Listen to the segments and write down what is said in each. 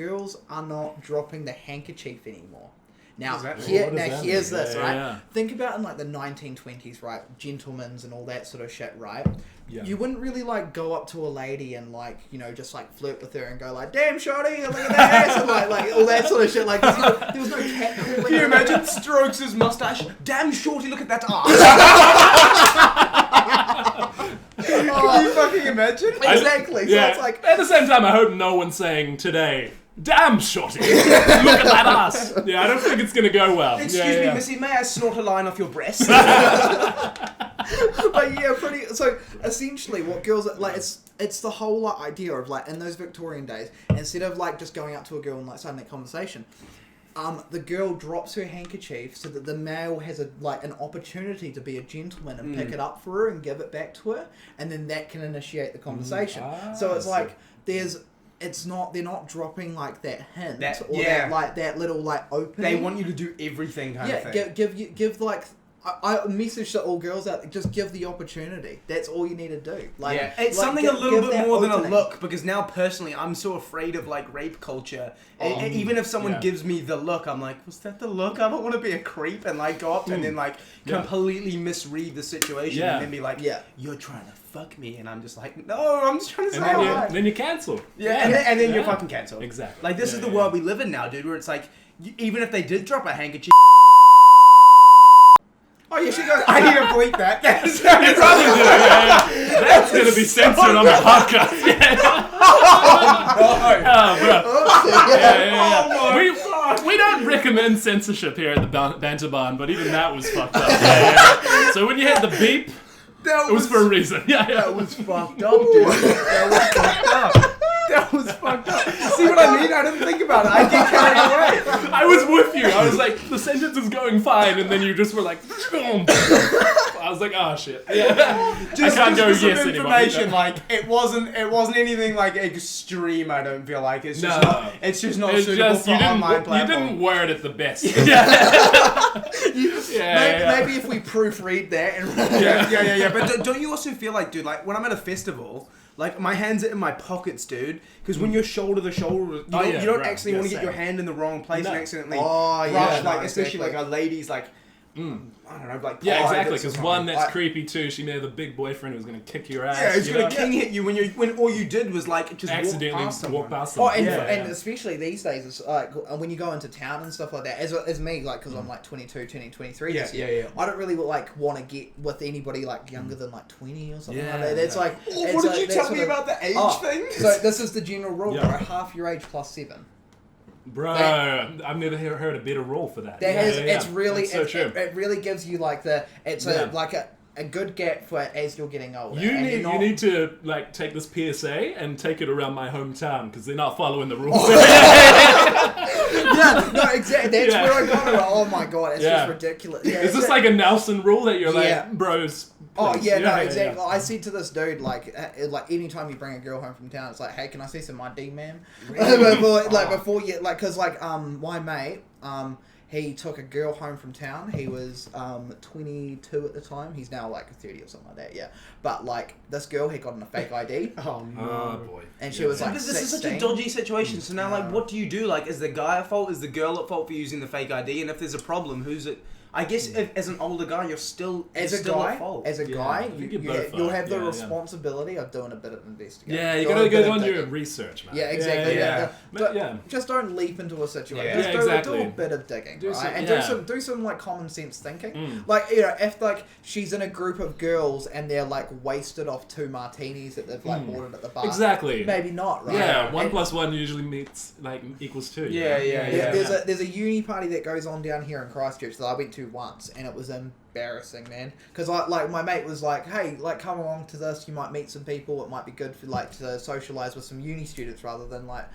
girls are not dropping the handkerchief anymore. Now, here's this, right? Think about in like the 1920s, right? Gentlemen's and all that sort of shit, right? Yeah. You wouldn't really like go up to a lady and like, you know, just like flirt with her and go like, "Damn, shorty, look at that ass," and like all that sort of shit. Like, there was no catcalling. Can you imagine strokes his mustache? "Damn, shorty, look at that ass." Can you fucking imagine? Exactly. So it's like, at the same time, I hope no one's saying today, "Damn, shorty, look at that ass." Yeah, I don't think it's gonna go well. Excuse me, missy, may I snort a line off your breast? But yeah, so essentially what girls like, it's the whole like idea of like in those Victorian days, instead of like just going up to a girl and like starting that conversation, the girl drops her handkerchief so that the male has an opportunity to be a gentleman and pick it up for her and give it back to her, and then that can initiate the conversation. So it's like they're not dropping like that hint that little like opening. They want you to do everything kind of thing. Give like I message to all girls out there, just give the opportunity. That's all you need to do. Like, it's something a little bit more than a look, because now personally I'm so afraid of like rape culture. Even if someone gives me the look, I'm like, was that the look? I don't want to be a creep and like go up and then like completely misread the situation and then be like, "You're trying to fuck me," and I'm just like, "No, I'm just trying to say hi." Then you cancel. And then you're fucking cancelled. Exactly. Like this is the world we live in now, dude, where it's like, even if they did drop a handkerchief. Oh, yeah, she goes, "I need to bleep that." You probably do, That's going to be censored on the podcast. We don't recommend censorship here at the Banter Barn, but even that was fucked up. So when you hit the beep, it was for a reason. That was fucked up, dude. That was fucked up. See what I mean? I didn't think about it. I get carried away. I was with you. I was like, the sentence is going fine, and then you just were like, boom. I was like, oh shit. Just, I can't go some yes information, anymore. like it wasn't anything like extreme. I don't feel like it's just not. It's just not suitable for online platform. You didn't word it the best. Maybe if we proofread that and But don't you also feel like, dude, like when I'm at a festival, like my hands are in my pockets, dude, because when you're shoulder to shoulder, you don't actually want to get your hand in the wrong place and accidentally brush, especially like a lady's like. I don't know, like exactly. Because one, that's creepy too. She may have a big boyfriend who's gonna kick your ass. Yeah, who's gonna king hit you when all you did was like just accidentally walk past someone. And especially these days, it's like when you go into town and stuff like that. As me, like, because I'm like 22, turning 23 this year. I don't really like want to get with anybody like younger than like 20 or something like that. It's like, what did you tell me about the age thing? So this is the general rule: half your age plus 7. Bro, I've never heard a better rule for that. It's really so true. It really gives you like a good gap for as you're getting older. You need to like take this PSA and take it around my hometown because they're not following the rules. Exactly. That's where I got it. Oh my god, it's just ridiculous. Is this like a Nelson rule that you're like, bros? Exactly. I said to this dude, like anytime you bring a girl home from town, it's like, "Hey, can I see some ID, ma'am?" Before you, like, because like my mate, he took a girl home from town. He was 22 at the time. He's now like 30 or something like that. Yeah, but like this girl, he got on a fake ID. Oh boy! And she was like, this is such a dodgy situation. So now, like, what do you do? Like, is the guy at fault? Is the girl at fault for using the fake ID? And if there's a problem, who's it? I guess as an older guy, you're still at fault. As a guy, you'll have the responsibility of doing a bit of investigating. Yeah, you gotta go on your research, man. Yeah, exactly. Yeah. Just don't leap into a situation. Yeah, exactly. Do a bit of digging, right? Do some like common sense thinking. Like, you know, if like she's in a group of girls and they're like wasted off 2 martinis that they've like ordered at the bar. Exactly. Maybe not, right? Yeah, 1 + 1 usually equals 2. There's a uni party that goes on down here in Christchurch that I went to once, and it was embarrassing, man, because my mate was like, "Hey, like, come along to this, you might meet some people, it might be good for like to socialize with some uni students rather than like."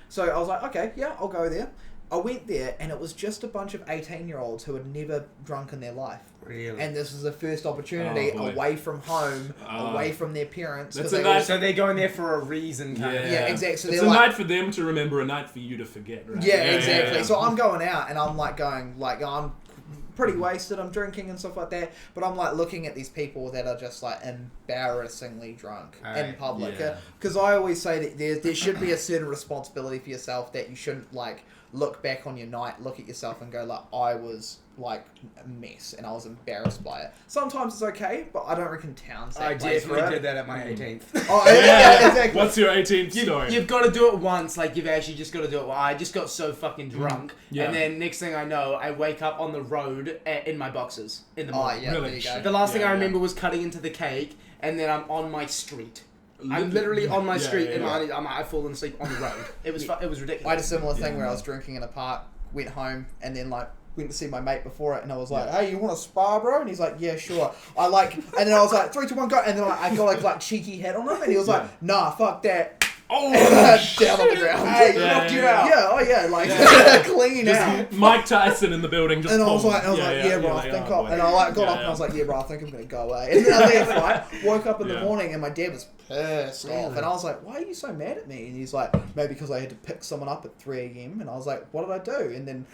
So I was like, okay, I'll go there. I went there, and it was just a bunch of 18-year-olds who had never drunk in their life. Really? And this was the first opportunity away from home, away from their parents. So they're going there for a reason. Yeah, exactly. So it's a night for them to remember, a night for you to forget, right? Yeah, exactly. So I'm going out, and I'm like going, like, I'm pretty wasted, I'm drinking and stuff like that, but I'm like looking at these people that are just like embarrassingly drunk in public. Because I always say that there should be a certain responsibility for yourself, that you shouldn't like look back on your night, look at yourself and go like, I was like a mess and I was embarrassed by it. Sometimes it's okay, but I don't reckon town's that I place definitely for it. did that at my 18th. Oh, yeah, exactly. What's your 18th story? You've got to do it once. Like, you've actually just got to do it. Well, I just got so fucking drunk. Yeah. And then next thing I know, I wake up on the road in my boxers in the morning. Yeah, Really? there you go. The last thing I remember was cutting into the cake, and then I'm on my street. I'm literally on my street, and I've fallen asleep on the road. It was it was ridiculous. I had a similar thing where I was drinking in a park, went home, and then like went to see my mate before it, and I was like, hey, you want a spa, bro? And he's like, yeah, sure. And then I was like, 3, 2, 1, go. And then I got like cheeky head on him, and he was like, nah, fuck that. Oh, down on the ground. Hey, knocked you out. Clean out. Mike Tyson in the building. Just And I was boom. like, yeah, bro, I think oh, and I like got up and I was like, yeah, bro, I think I'm gonna go away. And then I left, right? Woke up in the morning and my dad was pissed off, and I was like, why are you so mad at me? And he's like, maybe because I had to pick someone up at 3 a.m. And I was like, what did I do? And then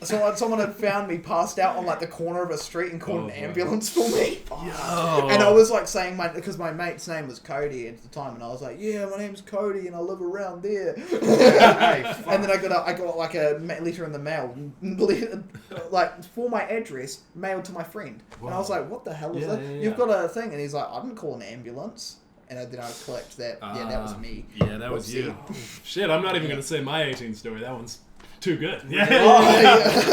someone had found me passed out on like the corner of a street and called an ambulance for me. And I was like saying because my mate's name was Cody at the time, and I was like, yeah, my name's Cody and I live around there. And then I got like a letter in the mail, like for my address, mailed to my friend. Wow. And I was like, what the hell is that? You've got a thing, and he's like, I didn't call an ambulance. And then I clicked that. Yeah, that was me. Yeah, that was you. Shit, I'm not even gonna say my 18th story. That one's too good. Yeah.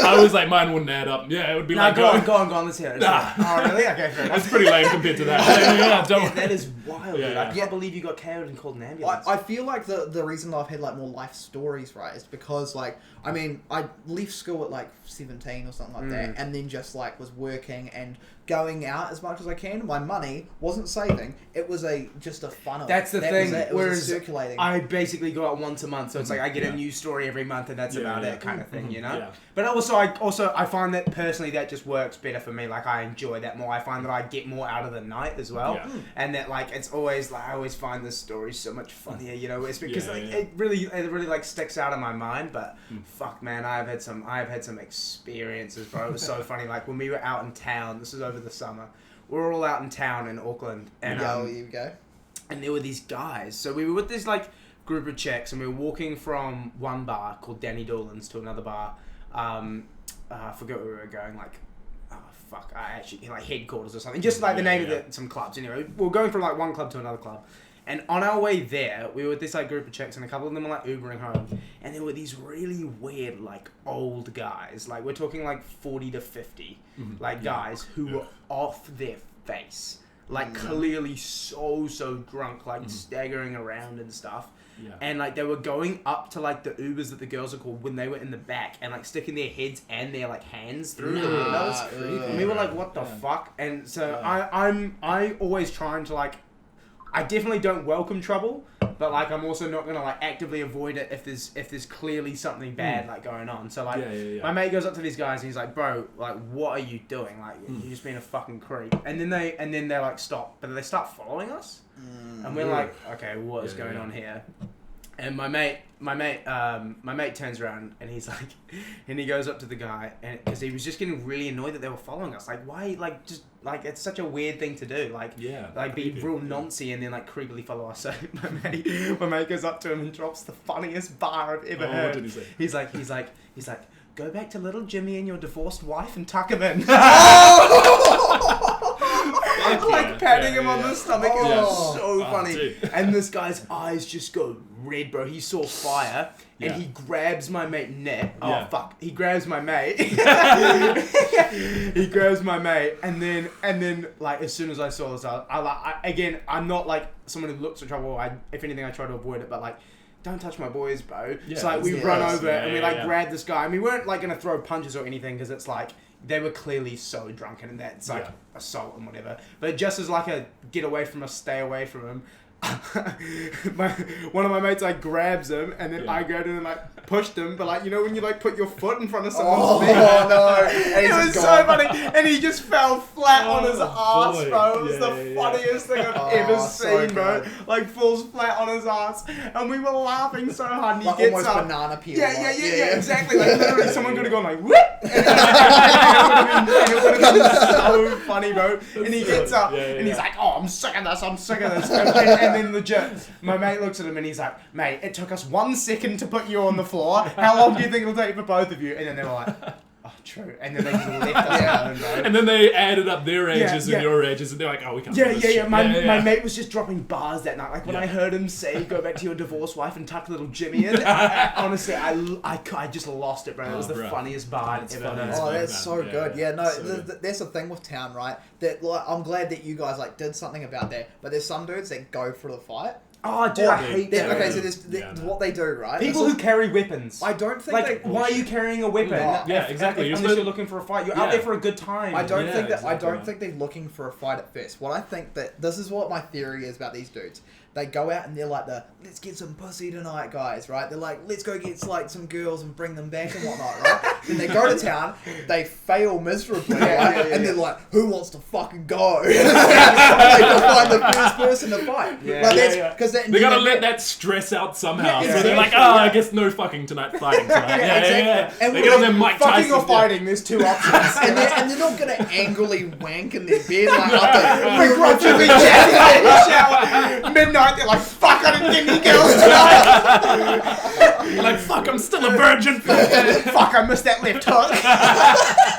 I was like, mine wouldn't add up. Yeah, it would be like... Go on, let's hear it. Oh, really? Okay, fair enough. That's pretty lame compared to that. That is wild, dude. I can't believe you got carried and called an ambulance. I feel like the reason I've had like more life stories, right, is because like, I mean, I left school at like 17 or something like that, and then just like was working and going out as much as I can. My money wasn't saving. It was just a funnel. That's the thing. It was circulating. I basically go out once a month, so it's like I get a new story every month, and that's about it, kind of thing, you know. Yeah. But I find that personally that just works better for me. Like, I enjoy that more. I find that I get more out of the night as well, and that like it's always like I always find the stories so much funnier, you know. It's because it really like sticks out in my mind. But fuck, man, I have had some experiences, bro. It was so funny. Like when we were out in town. This was over the summer. We were all out in town in Auckland, and here we go. And there were these guys. So we were with this like group of chicks, and we were walking from one bar called Danny Doolan's to another bar. I forget where we were going. Like, I actually like headquarters or something. Just like the name of some clubs. Anyway, we were going from like one club to another club. And on our way there, we were with this like group of chicks, and a couple of them were like Ubering home, and there were these really weird like old guys, like we're talking like 40 to 50, like guys who were off their face, like clearly so drunk, like staggering around and stuff, and like they were going up to like the Ubers that the girls are called when they were in the back, and like sticking their heads and their like hands through the windows, and we were like, what the fuck? And so I always trying to like. I definitely don't welcome trouble, but like I'm also not gonna like actively avoid it if there's clearly something bad like going on. So like my mate goes up to these guys and he's like, bro, like what are you doing? Like you're just being a fucking creep. And then they like stop, but they start following us, and we're like, okay, what is going on here? And my mate turns around and he's like, and he goes up to the guy, and because he was just getting really annoyed that they were following us. Like, why? Like, just like it's such a weird thing to do. Like, like be real noncy and then like creepily follow us. So my mate goes up to him and drops the funniest bar I've ever heard. What did he say? He's like, go back to little Jimmy and your divorced wife and tuck him in. Like patting him on the stomach. It was so funny. Dude. And this guy's eyes just go red, bro. He saw fire, and he grabs my mate Ned. Oh fuck! He grabs my mate. He grabs my mate, and then like as soon as I saw this, I'm not like someone who looks for trouble. If anything, I try to avoid it, but like. Don't touch my boys, bro. So like we run over and we like grab this guy. And we weren't like gonna throw punches or anything because it's like they were clearly so drunken and that's like assault and whatever. But just as like a get away from us, stay away from him. One of my mates like grabs him and then I go to him and like pushed him, but like, you know when you like put your foot in front of Oh someone's feet? no! And It he's was just so gone. funny, and he just fell flat on his ass, boy. bro. It was Yeah, the yeah, funniest thing I've Oh, ever so seen, bro. good. Like falls flat on his ass, and we were laughing so hard. And he Like gets almost up. banana peel. Yeah, like, exactly. Like literally, someone could have gone like, whoop! And it would have been so funny, bro. And he gets up, and he's like, oh, I'm sick of this, and then legit, my mate looks at him and he's like, mate, it took us 1 second to put you on the floor. How long do you think it'll take for both of you? And then they were like, oh, true. And then they just left us alone, bro. And then they added up their ages Yeah. and your ages, and they're like, oh, we can't Yeah, do yeah, this yeah. shit. My mate was just dropping bars that night. Like when Yeah. I heard him say, "Go back to your divorced wife and tuck little Jimmy in," honestly, I just lost it, bro. It was the bro. funniest bar I'd ever funny. heard. It's Oh, very that's bad. so Yeah, good. Yeah, no, so good. that's the thing with town, right? That like, I'm glad that you guys like did something about that. But there's some dudes that go for the fight. Oh, dude, I hate That- that. okay, so this Yeah, man. what they do, right? People This who is- carry weapons. I don't think Like, they. why are you carrying a weapon? No. Yeah, exactly. You're Unless supposed- you're looking for a fight, you're Yeah. out there for a good time. I don't Yeah, think that. I exactly, don't man. think they're looking for a fight at first. What I think that this is what my theory is about these dudes. They go out and they're like let's get some pussy tonight, guys, right? They're like, let's go get like some girls and bring them back and whatnot, right? Then they go to town, they fail miserably, right? And they're like, who wants to fucking go? They can find the first person to fight. Yeah. Like, that's, Yeah. 'cause that, They gotta then- let that stress out somehow. Yeah, So they're like, exactly, I yeah. guess no fucking tonight, fighting tonight. Yeah, exactly. yeah. And They we're get on like, their Mike Fucking Tyson. or fighting, there's two options. and they're not gonna angrily wank in their bed like after Begrudgingly jamming in the shower. Midnight, they're like, fuck, I didn't get any girls tonight. You're like, fuck, I'm still a virgin. Fuck, I missed that left hook.